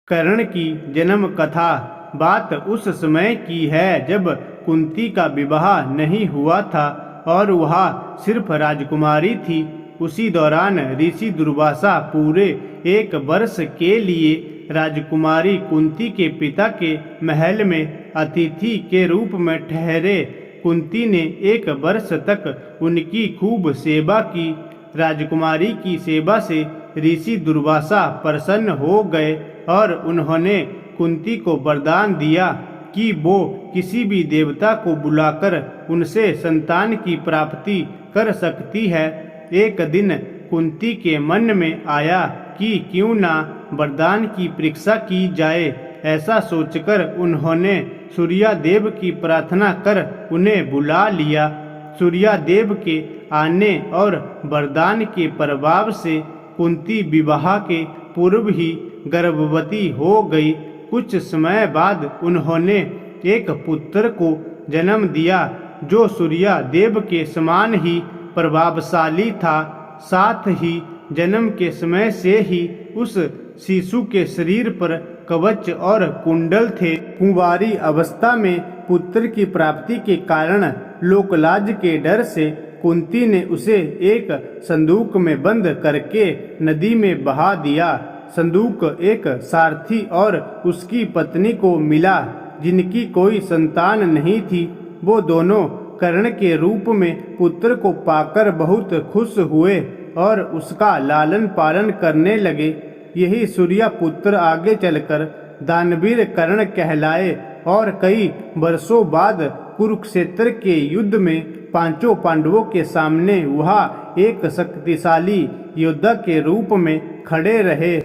कर्ण की जन्म कथा। बात उस समय की है जब कुंती का विवाह नहीं हुआ था और वह सिर्फ राजकुमारी थी। उसी दौरान ऋषि दुर्वासा पूरे 1 वर्ष के लिए राजकुमारी कुंती के पिता के महल में अतिथि के रूप में ठहरे। कुंती ने 1 वर्ष तक उनकी खूब सेवा की। राजकुमारी की सेवा से ऋषि दुर्वासा प्रसन्न हो गए और उन्होंने कुंती को वरदान दिया कि वो किसी भी देवता को बुलाकर उनसे संतान की प्राप्ति कर सकती है। एक दिन कुंती के मन में आया कि क्यों ना वरदान की परीक्षा की जाए। ऐसा सोचकर उन्होंने सूर्यदेव की प्रार्थना कर उन्हें बुला लिया। सूर्यदेव के आने और वरदान के प्रभाव से कुंती विवाह के पूर्व ही गर्भवती हो गई। कुछ समय बाद उन्होंने एक पुत्र को जन्म दिया जो सूर्यदेव के समान ही प्रभावशाली था। साथ ही जन्म के समय से ही उस शिशु के शरीर पर कवच और कुंडल थे। कुंवारी अवस्था में पुत्र की प्राप्ति के कारण लोकलाज के डर से कुंती ने उसे एक संदूक में बंद करके नदी में बहा दिया। संदूक एक सारथी और उसकी पत्नी को मिला जिनकी कोई संतान नहीं थी। वो दोनों कर्ण के रूप में पुत्र को पाकर बहुत खुश हुए और उसका लालन पालन करने लगे। यही सूर्य पुत्र आगे चलकर दानवीर कर्ण कहलाए और कई वर्षों बाद कुरुक्षेत्र के युद्ध में 5 पांडवों के सामने वह एक शक्तिशाली योद्धा के रूप में खड़े रहे।